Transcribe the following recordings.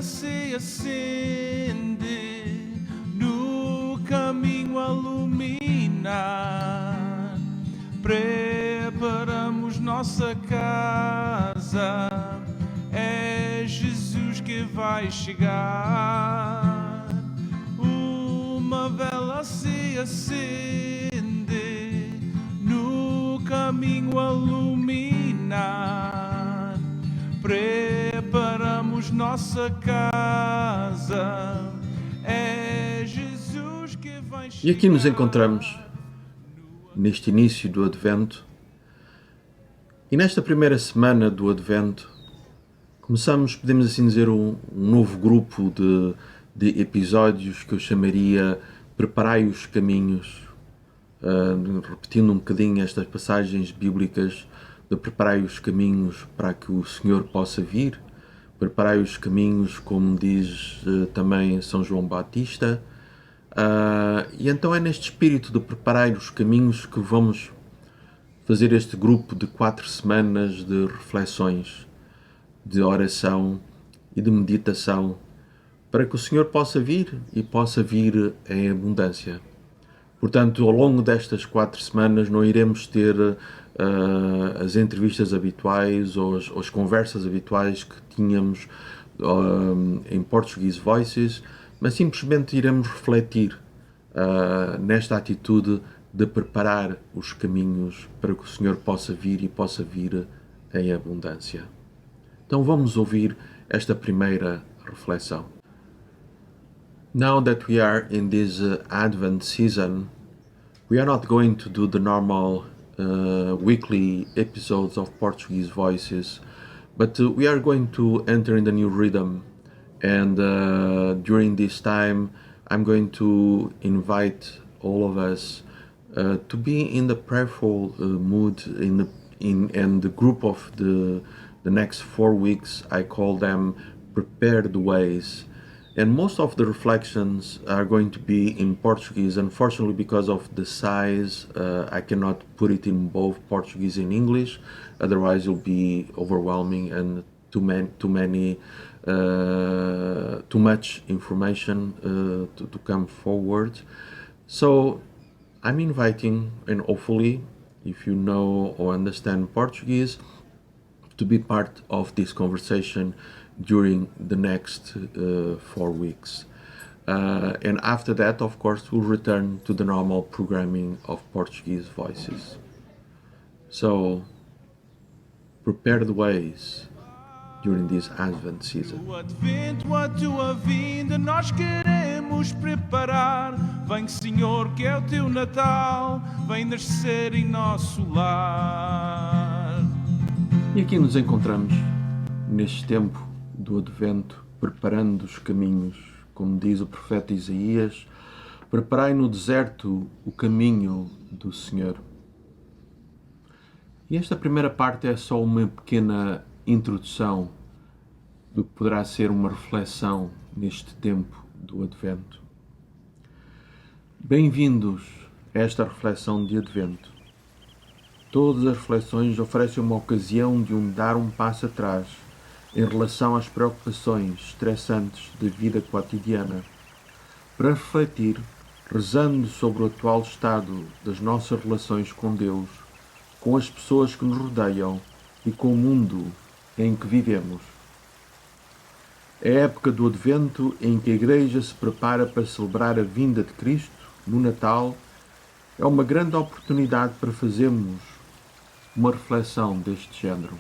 se acende, no caminho a iluminar. Preparamos nossa casa, é Jesus que vai chegar. Uma vela se acende, no caminho a iluminar. Preparamos nossa casa, é Jesus que vai chegar. E aqui nos encontramos, neste início do Advento, e nesta primeira semana do Advento, começamos, podemos assim dizer, um novo grupo de episódios que eu chamaria Preparai os Caminhos, repetindo um bocadinho estas passagens bíblicas de preparai os caminhos para que o Senhor possa vir, preparai os caminhos, como diz também São João Batista. E então é neste espírito de preparar os caminhos que vamos fazer este grupo de 4 semanas de reflexões, de oração e de meditação, para que o Senhor possa vir e possa vir em abundância. Portanto, ao longo destas 4 semanas não iremos ter as entrevistas habituais ou as conversas habituais que tínhamos em Portuguese Voices, mas simplesmente iremos refletir nesta atitude de preparar os caminhos para que o Senhor possa vir e possa vir em abundância. Então vamos ouvir esta primeira reflexão. Now that we are in this Advent season, we are not going to do the normal weekly episodes of Portuguese Voices, but we are going to enter in the new rhythm. And during this time, I'm going to invite all of us to be in the prayerful mood in the group of the next 4 weeks. I call them Prepared Ways. And most of the reflections are going to be in Portuguese. Unfortunately, because of the size, I cannot put it in both Portuguese and English. Otherwise, it'll be overwhelming and too much information to come forward. So I'm inviting, and hopefully, if you know or understand Portuguese, to be part of this conversation during the next 4 weeks. And after that, of course, we'll return to the normal programming of Portuguese Voices. So, prepare the ways during this Advent season. O Advento, a tua vinda, nós queremos preparar. Vem, Senhor, que é o teu Natal, vem nascer em nosso lar. E aqui nos encontramos, neste tempo do Advento, preparando os caminhos, como diz o profeta Isaías, preparai no deserto o caminho do Senhor. E esta primeira parte é só uma pequena introdução do que poderá ser uma reflexão neste tempo do Advento. Bem-vindos a esta reflexão de Advento. Todas as reflexões oferecem uma ocasião de dar um passo atrás em relação às preocupações estressantes da vida cotidiana, para refletir, rezando sobre o atual estado das nossas relações com Deus, com as pessoas que nos rodeiam e com o mundo em que vivemos. É a época do Advento em que a Igreja se prepara para celebrar a vinda de Cristo no Natal. É uma grande oportunidade para fazermos uma reflexão deste género.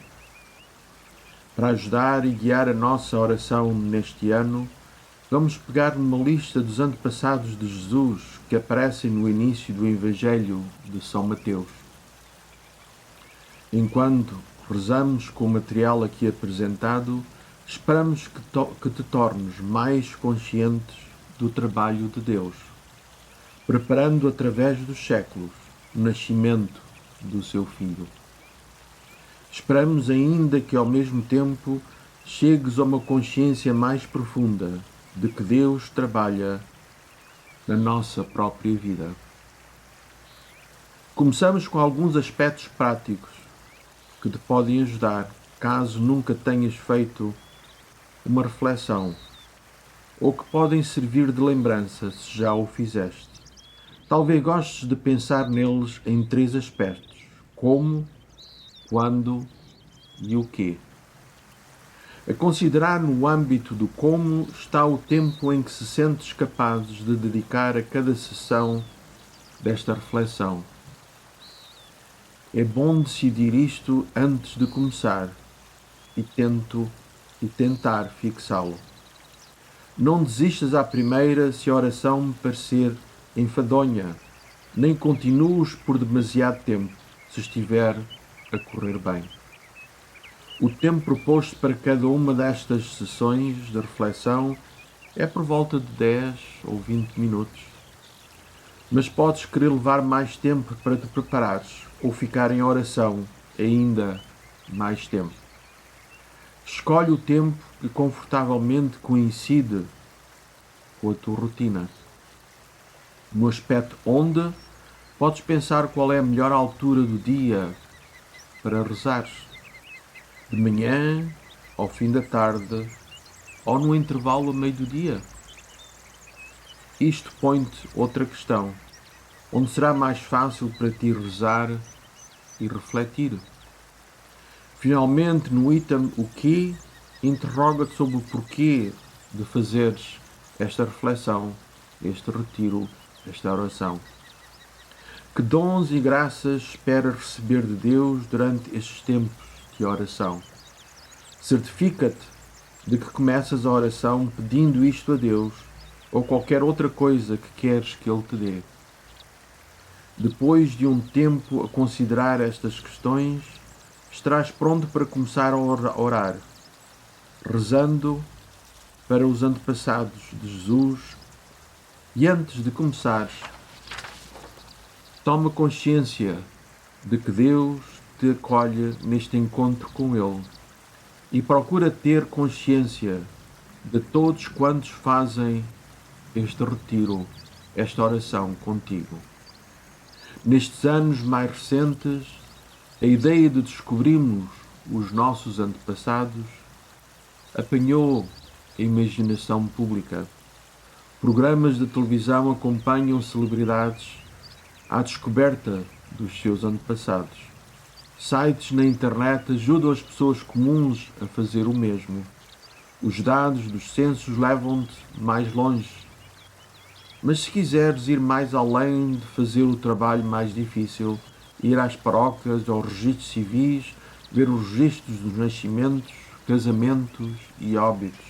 Para ajudar e guiar a nossa oração neste ano, vamos pegar numa lista dos antepassados de Jesus que aparecem no início do Evangelho de São Mateus. Enquanto rezamos com o material aqui apresentado, esperamos que te tornes mais conscientes do trabalho de Deus, preparando através dos séculos o nascimento do seu Filho. Esperamos ainda que ao mesmo tempo chegues a uma consciência mais profunda de que Deus trabalha na nossa própria vida. Começamos com alguns aspectos práticos que te podem ajudar caso nunca tenhas feito uma reflexão ou que podem servir de lembrança se já o fizeste. Talvez gostes de pensar neles em 3 aspectos: como, quando e o quê. A considerar no âmbito do como está o tempo em que se sentes capazes de dedicar a cada sessão desta reflexão. É bom decidir isto antes de começar e tentar fixá-lo. Não desistas à primeira se a oração me parecer enfadonha, nem continues por demasiado tempo se estiver a correr bem. O tempo proposto para cada uma destas sessões de reflexão é por volta de 10 ou 20 minutos. Mas podes querer levar mais tempo para te preparares ou ficar em oração ainda mais tempo. Escolhe o tempo que confortavelmente coincide com a tua rotina. No aspecto onde, podes pensar qual é a melhor altura do dia para rezares. De manhã, ao fim da tarde ou no intervalo a meio do dia. Isto põe-te outra questão, onde será mais fácil para ti rezar e refletir. Finalmente, no item o quê, interroga-te sobre o porquê de fazeres esta reflexão, este retiro, esta oração. Que dons e graças esperas receber de Deus durante estes tempos de oração? Certifica-te de que começas a oração pedindo isto a Deus ou qualquer outra coisa que queres que Ele te dê. Depois de um tempo a considerar estas questões, estarás pronto para começar a orar, rezando para os antepassados de Jesus. E antes de começares, toma consciência de que Deus te acolhe neste encontro com Ele e procura ter consciência de todos quantos fazem este retiro, esta oração contigo. Nestes anos mais recentes, a ideia de descobrirmos os nossos antepassados apanhou a imaginação pública. Programas de televisão acompanham celebridades à descoberta dos seus antepassados. Sites na internet ajudam as pessoas comuns a fazer o mesmo. Os dados dos censos levam-te mais longe. Mas se quiseres ir mais além de fazer o trabalho mais difícil, ir às paróquias, aos registros civis, ver os registros dos nascimentos, casamentos e óbitos.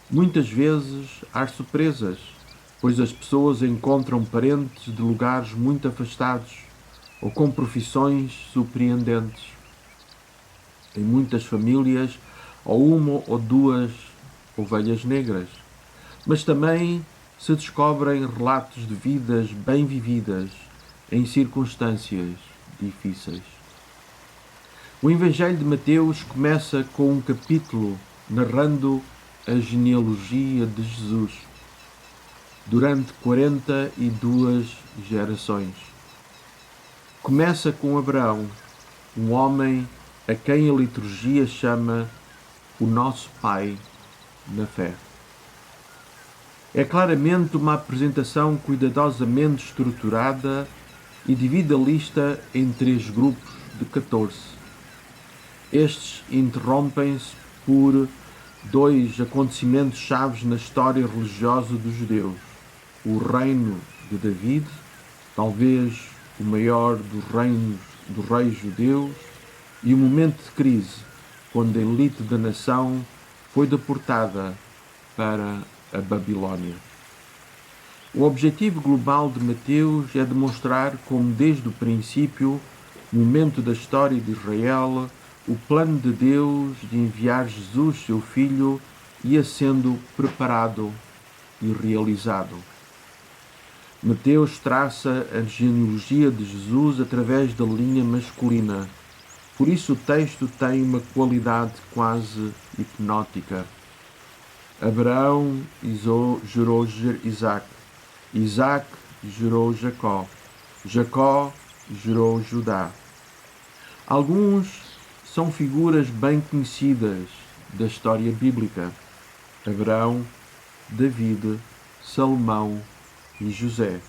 Muitas vezes há surpresas, pois as pessoas encontram parentes de lugares muito afastados ou com profissões surpreendentes. Em muitas famílias, ou uma ou 2 ovelhas negras, mas também se descobrem relatos de vidas bem vividas em circunstâncias difíceis. O Evangelho de Mateus começa com um capítulo narrando a genealogia de Jesus durante 42 gerações. Começa com Abraão, um homem a quem a liturgia chama o nosso Pai na fé. É claramente uma apresentação cuidadosamente estruturada e divide a lista em 3 grupos de 14. Estes interrompem-se por 2 acontecimentos chaves na história religiosa dos judeus: o reino de David, talvez o maior dos reinos dos reis judeus, e o momento de crise, quando a elite da nação foi deportada para a Babilónia. O objetivo global de Mateus é demonstrar como, desde o princípio, momento da história de Israel, o plano de Deus de enviar Jesus, seu Filho, ia sendo preparado e realizado. Mateus traça a genealogia de Jesus através da linha masculina. Por isso o texto tem uma qualidade quase hipnótica. Abraão gerou Isaac. Isaac gerou Jacó. Jacó gerou Judá. Alguns são figuras bem conhecidas da história bíblica. Abraão, David, Salomão e José,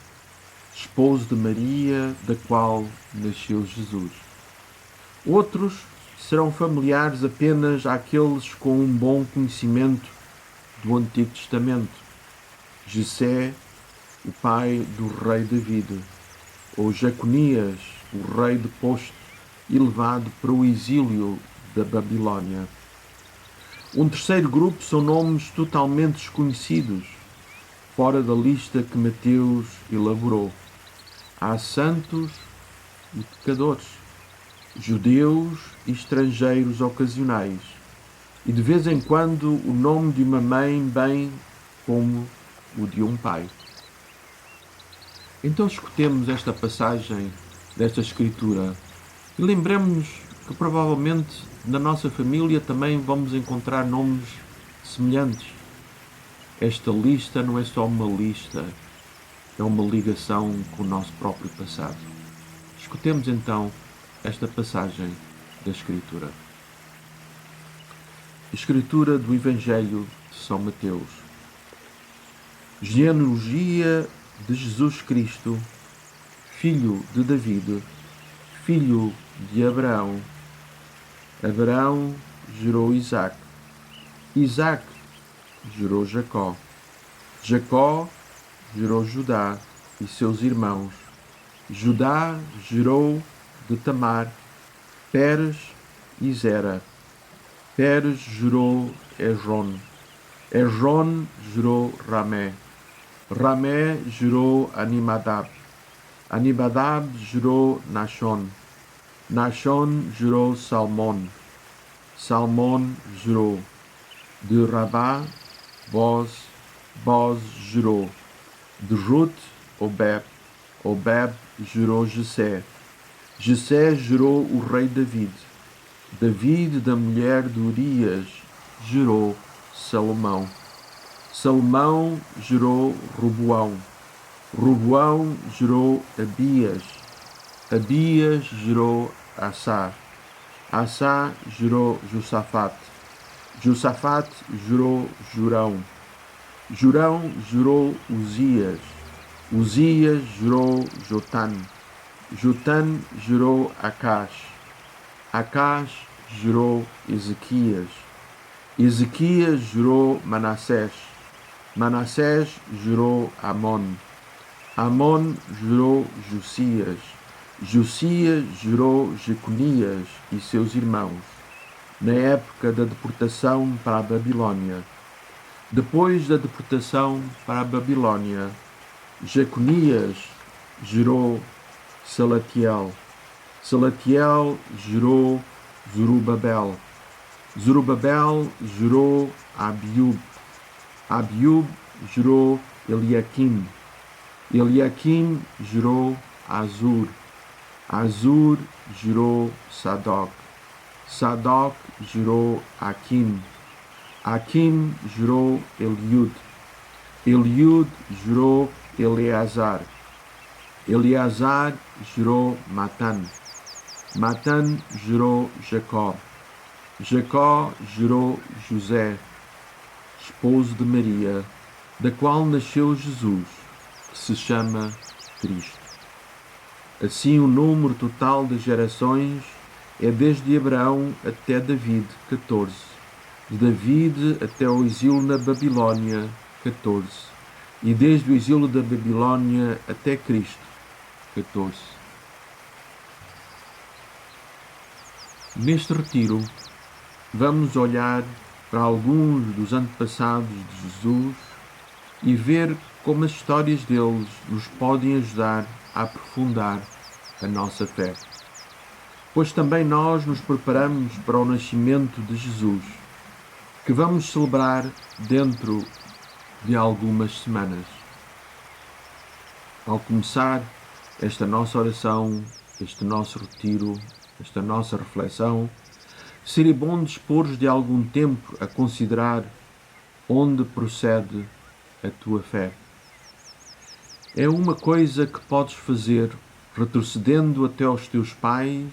esposo de Maria, da qual nasceu Jesus. Outros serão familiares apenas àqueles com um bom conhecimento do Antigo Testamento. Jessé, o pai do rei David, ou Jeconias, o rei deposto e levado para o exílio da Babilónia. Um terceiro grupo são nomes totalmente desconhecidos, fora da lista que Mateus elaborou. Há santos e pecadores, judeus e estrangeiros ocasionais, e de vez em quando o nome de uma mãe, bem como o de um pai. Então escutemos esta passagem desta Escritura e lembremos-nos que provavelmente na nossa família também vamos encontrar nomes semelhantes. Esta lista não é só uma lista, é uma ligação com o nosso próprio passado. Escutemos então esta passagem da Escritura. Escritura do Evangelho de São Mateus. Genealogia de Jesus Cristo, filho de David, filho de Abraão. Abraão gerou Isaque. Isaque gerou Jacó. Jacó gerou Judá e seus irmãos. Judá gerou de Tamar, Pérez e Zera. Pérez gerou Esrom. Esrom gerou Ramé. Ramé gerou Aminadab. Aminadab gerou Nachon. Nachon gerou Salmão. Salmão gerou de Rabá, Boz. Boz gerou de Ruth, Obed. Obed gerou Jessé. Jessé gerou o rei David. David, da mulher de Urias, gerou Salomão. Salomão gerou Roboão. Roboão gerou Abias. Abias gerou Assá. Assá gerou Josafate. Josafate gerou Jorão. Jorão gerou Uzias. Uzias gerou Jotam. Jotam gerou Acás. Acás gerou Ezequias. Ezequias gerou Manassés. Manassés gerou Amon. Amon gerou Josias. Josias gerou Jeconias e seus irmãos, na época da deportação para a Babilónia. Depois da deportação para a Babilónia, Jeconias gerou Salatiel. Salatiel gerou Zorobabel. Zorobabel gerou Abiúb. Abiúb gerou Eliaquim. Eliaquim gerou Azur. Azur gerou Sadoc. Sadoc gerou Aquim. Aquim gerou Eliud. Eliud gerou Eleazar. Eleazar gerou Matan. Matan gerou Jacó. Jacó gerou José, esposo de Maria, da qual nasceu Jesus, que se chama Cristo. Assim, o número total de gerações é desde Abraão até David, 14. De David até o exílio na Babilónia, 14. E desde o exílio da Babilónia até Cristo, 14. Neste retiro, vamos olhar para alguns dos antepassados de Jesus e ver como as histórias deles nos podem ajudar a aprofundar a nossa fé. Pois também nós nos preparamos para o nascimento de Jesus, que vamos celebrar dentro de algumas semanas. Ao começar esta nossa oração, este nosso retiro, esta nossa reflexão, seria bom dispor de algum tempo a considerar onde procede a tua fé. É uma coisa que podes fazer retrocedendo até aos teus pais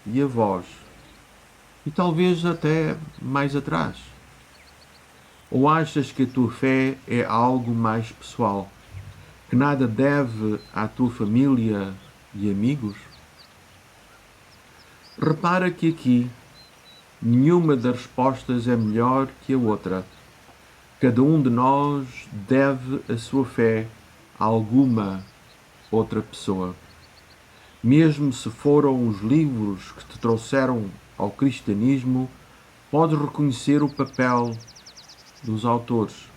e avós, e talvez até mais atrás. Ou achas que a tua fé é algo mais pessoal, que nada deve à tua família e amigos? Repara que aqui nenhuma das respostas é melhor que a outra. Cada um de nós deve a sua fé a alguma outra pessoa. Mesmo se foram os livros que te trouxeram ao cristianismo, podes reconhecer o papel dos autores.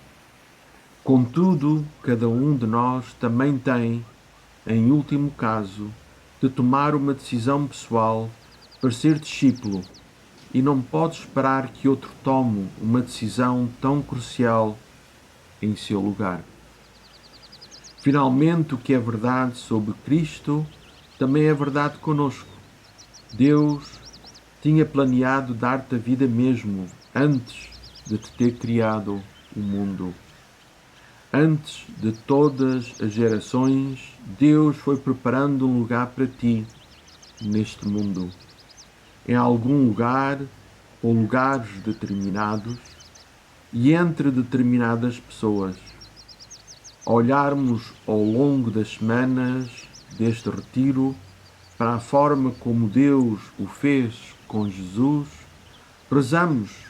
Contudo, cada um de nós também tem, em último caso, de tomar uma decisão pessoal para ser discípulo e não pode esperar que outro tome uma decisão tão crucial em seu lugar. Finalmente, o que é verdade sobre Cristo também é verdade conosco. Deus tinha planeado dar-te a vida mesmo antes de te ter criado o mundo. Antes de todas as gerações, Deus foi preparando um lugar para ti neste mundo. Em algum lugar ou lugares determinados e entre determinadas pessoas. Olharmos ao longo das semanas deste retiro para a forma como Deus o fez com Jesus, rezamos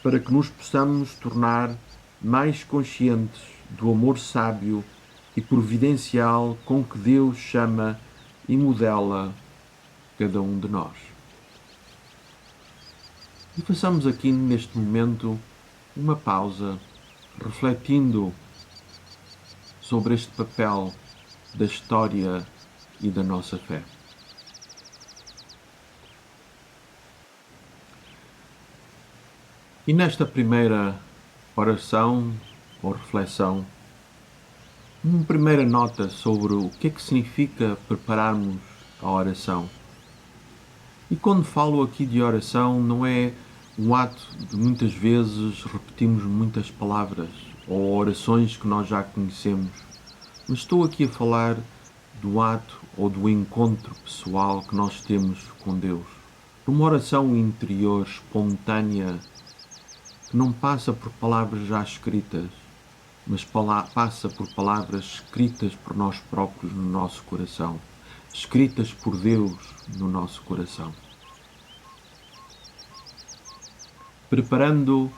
para que nos possamos tornar mais conscientes do amor sábio e providencial com que Deus chama e modela cada um de nós. E façamos aqui neste momento uma pausa, refletindo sobre este papel da história e da nossa fé. E nesta primeira oração ou reflexão, uma primeira nota sobre o que é que significa prepararmos a oração. E quando falo aqui de oração, não é um ato de muitas vezes repetimos muitas palavras ou orações que nós já conhecemos, mas estou aqui a falar do ato ou do encontro pessoal que nós temos com Deus. Uma oração interior, espontânea, que não passa por palavras já escritas, mas passa por palavras escritas por nós próprios no nosso coração, escritas por Deus no nosso coração. Preparando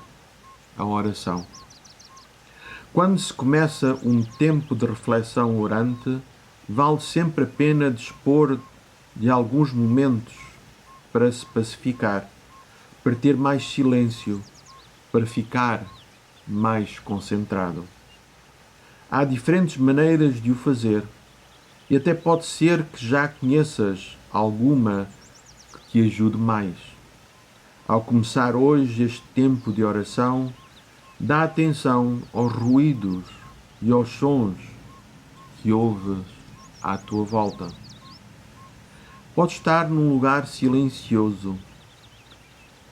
a oração. Quando se começa um tempo de reflexão orante, vale sempre a pena dispor de alguns momentos para se pacificar, para ter mais silêncio, para ficar mais concentrado. Há diferentes maneiras de o fazer e até pode ser que já conheças alguma que te ajude mais. Ao começar hoje este tempo de oração, dá atenção aos ruídos e aos sons que ouves à tua volta. Podes estar num lugar silencioso,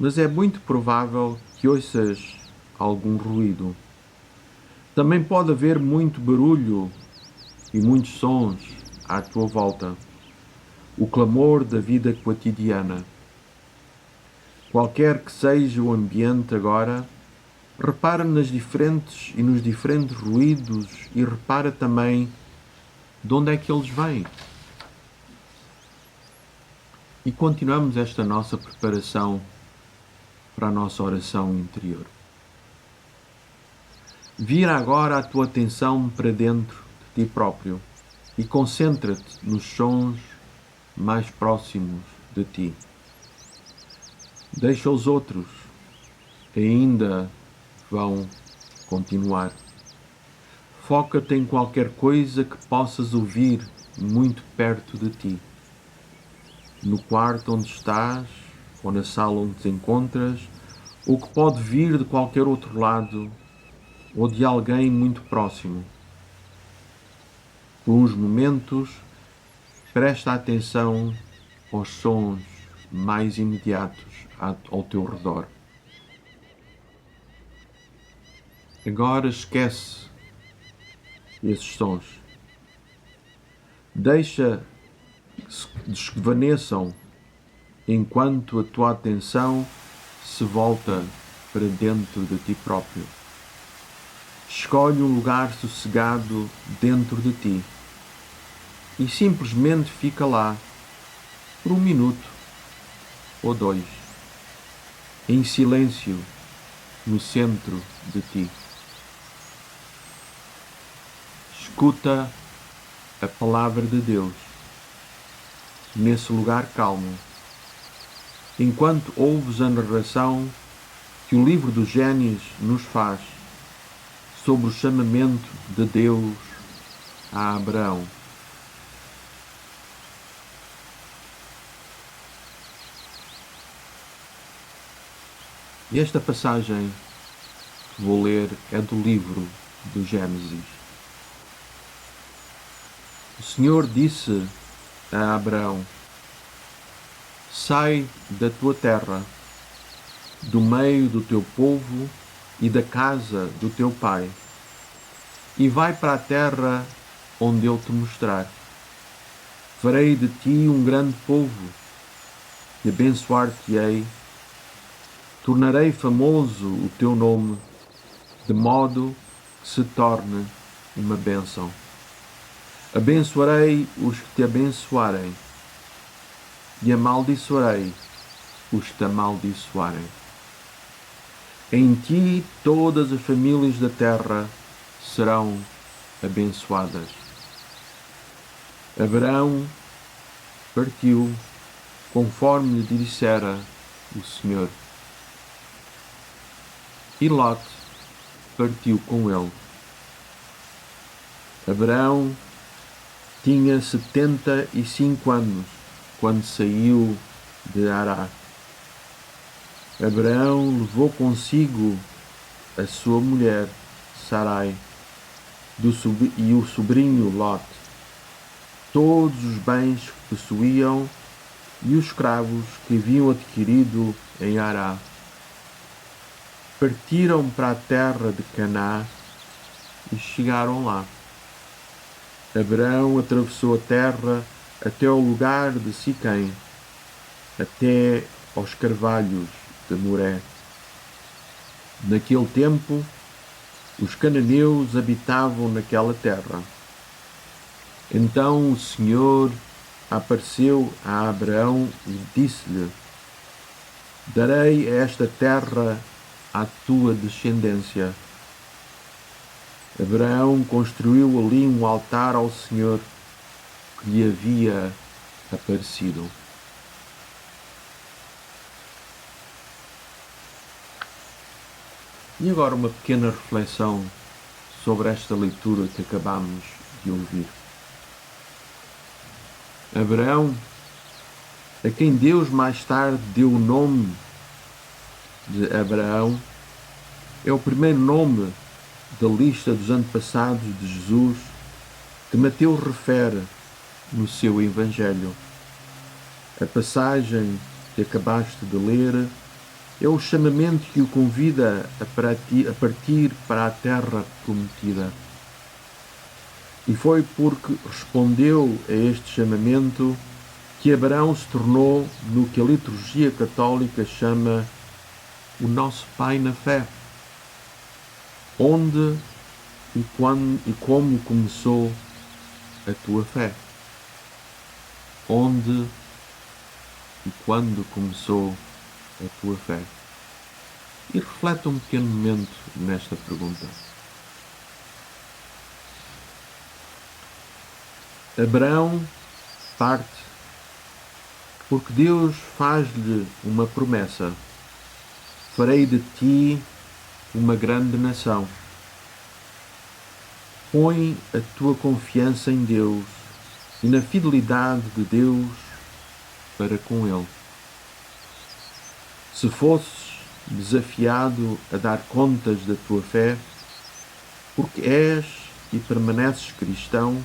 mas é muito provável que ouças algum ruído. Também pode haver muito barulho e muitos sons à tua volta. O clamor da vida cotidiana. Qualquer que seja o ambiente agora, repara nos diferentes ruídos e repara também de onde é que eles vêm. E continuamos esta nossa preparação para a nossa oração interior. Vira agora a tua atenção para dentro de ti próprio e concentra-te nos sons mais próximos de ti. Deixa os outros, ainda vão continuar. Foca-te em qualquer coisa que possas ouvir muito perto de ti. No quarto onde estás, ou na sala onde te encontras, ou que pode vir de qualquer outro lado, ou de alguém muito próximo. Por uns momentos, presta atenção aos sons mais imediatos ao teu redor. Agora esquece esses sons. Deixa que se desvaneçam enquanto a tua atenção se volta para dentro de ti próprio. Escolhe um lugar sossegado dentro de ti e simplesmente fica lá por 1 minuto ou 2, em silêncio, no centro de ti. Escuta a palavra de Deus nesse lugar calmo, enquanto ouves a narração que o livro do Gênesis nos faz sobre o chamamento de Deus a Abraão. E esta passagem que vou ler é do livro do Gênesis. O Senhor disse a Abraão: sai da tua terra, do meio do teu povo e da casa do teu pai, e vai para a terra onde eu te mostrar. Farei de ti um grande povo, e abençoar-te-ei, tornarei famoso o teu nome, de modo que se torne uma bênção. Abençoarei os que te abençoarem, e amaldiçoarei os que te amaldiçoarem. Em ti todas as famílias da terra serão abençoadas. Abraão partiu conforme lhe dissera o Senhor. E Lot partiu com ele. Abraão tinha 75 anos quando saiu de Ará. Abraão levou consigo a sua mulher, Sarai, e o sobrinho Lot, todos os bens que possuíam e os escravos que haviam adquirido em Ará. Partiram para a terra de Canaã e chegaram lá. Abraão atravessou a terra até ao lugar de Siquém, até aos carvalhos de Moré. Naquele tempo, os cananeus habitavam naquela terra. Então o Senhor apareceu a Abraão e disse-lhe: darei esta terra à tua descendência. Abraão construiu ali um altar ao Senhor que lhe havia aparecido. E agora uma pequena reflexão sobre esta leitura que acabamos de ouvir. Abraão, a quem Deus mais tarde deu o nome de Abraão, é o primeiro nome da lista dos antepassados de Jesus que Mateus refere no seu Evangelho. A passagem que acabaste de ler é o chamamento que o convida a partir para a terra prometida. E foi porque respondeu a este chamamento que Abraão se tornou no que a liturgia católica chama o nosso Pai na fé. Onde e quando e como começou a tua fé? Onde e quando começou a tua fé? E reflete um pequeno momento nesta pergunta. Abraão parte porque Deus faz-lhe uma promessa: farei de ti uma grande nação. Põe a tua confiança em Deus e na fidelidade de Deus para com Ele. Se fosses desafiado a dar contas da tua fé, porque és e permaneces cristão,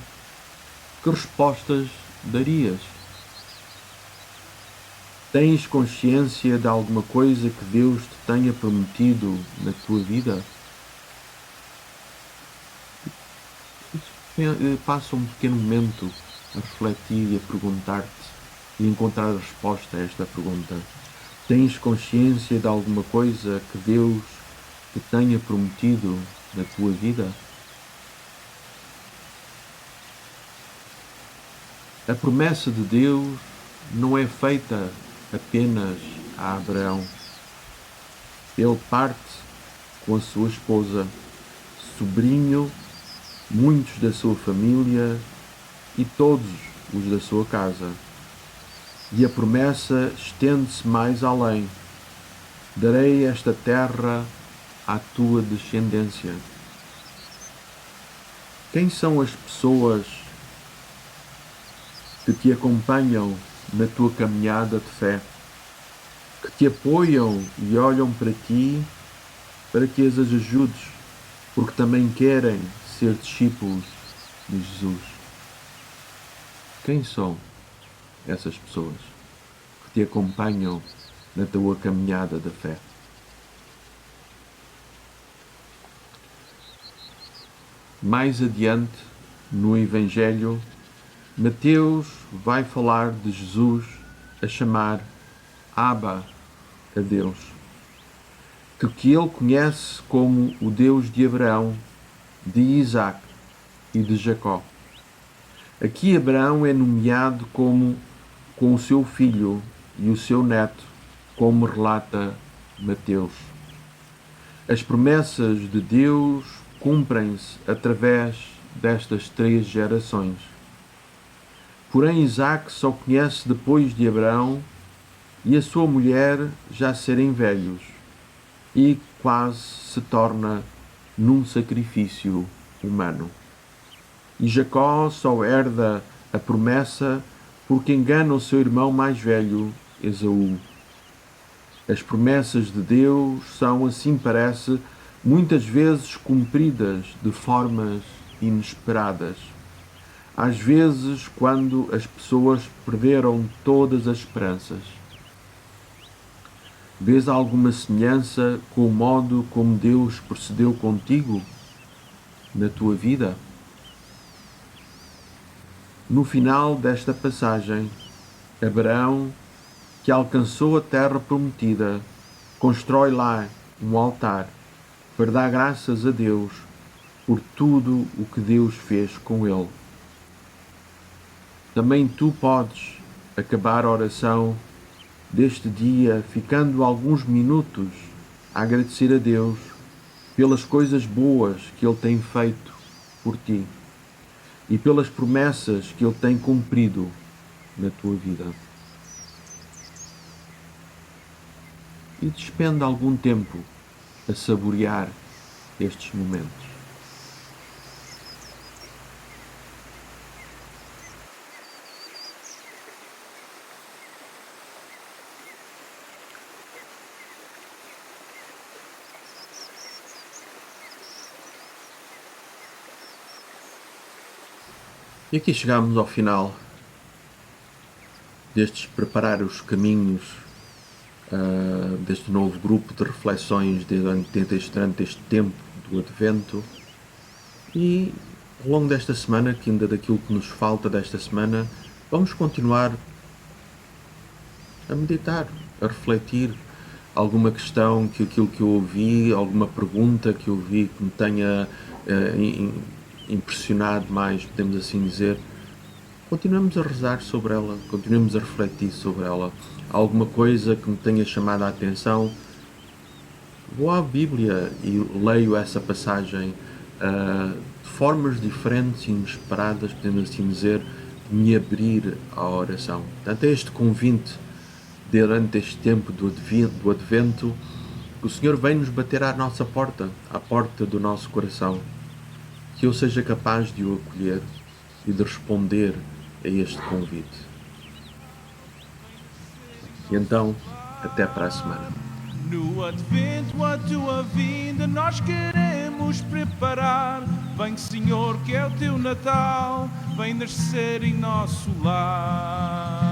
que respostas darias? Tens consciência de alguma coisa que Deus te tenha prometido na tua vida? Passa um pequeno momento a refletir e a perguntar-te e encontrar a resposta a esta pergunta. Tens consciência de alguma coisa que Deus te tenha prometido na tua vida? A promessa de Deus não é feita apenas a Abraão. Ele parte com a sua esposa, sobrinho, muitos da sua família e todos os da sua casa. E a promessa estende-se mais além. Darei esta terra à tua descendência. Quem são as pessoas que te acompanham na tua caminhada de fé, que te apoiam e olham para ti para que as ajudes, porque também querem ser discípulos de Jesus? Quem são essas pessoas que te acompanham na tua caminhada da fé? Mais adiante, no Evangelho, Mateus vai falar de Jesus a chamar Abba a Deus, que ele conhece como o Deus de Abraão, de Isaac e de Jacó. Aqui Abraão é nomeado como com o seu filho e o seu neto, como relata Mateus. As promessas de Deus cumprem-se através destas 3 gerações. Porém, Isaac só conhece depois de Abraão e a sua mulher já serem velhos, e quase se torna num sacrifício humano. E Jacó só herda a promessa porque engana o seu irmão mais velho, Esaú. As promessas de Deus são, assim parece, muitas vezes cumpridas de formas inesperadas. Às vezes, quando as pessoas perderam todas as esperanças. Vês alguma semelhança com o modo como Deus procedeu contigo na tua vida? No final desta passagem, Abraão, que alcançou a terra prometida, constrói lá um altar para dar graças a Deus por tudo o que Deus fez com ele. Também tu podes acabar a oração deste dia ficando alguns minutos a agradecer a Deus pelas coisas boas que Ele tem feito por ti e pelas promessas que Ele tem cumprido na tua vida. E despende algum tempo a saborear estes momentos. E aqui chegamos ao final destes preparar os caminhos deste novo grupo de reflexões durante este tempo do Advento, e ao longo desta semana, que ainda daquilo que nos falta desta semana, vamos continuar a meditar, a refletir alguma questão que aquilo que eu ouvi, alguma pergunta que eu vi que me tenha impressionado mais, podemos assim dizer. Continuamos a rezar sobre ela, continuamos a refletir sobre ela. Alguma coisa que me tenha chamado a atenção, vou à Bíblia e leio essa passagem de formas diferentes e inesperadas, podemos assim dizer, de me abrir à oração. Portanto, é este convite durante este tempo do Advento, que o Senhor vem nos bater à nossa porta, à porta do nosso coração, que eu seja capaz de o acolher e de responder a este convite. E então, até para a semana. No Advento, a tua vinda nós queremos preparar. Vem, Senhor, que é o teu Natal, vem nascer em nosso lar.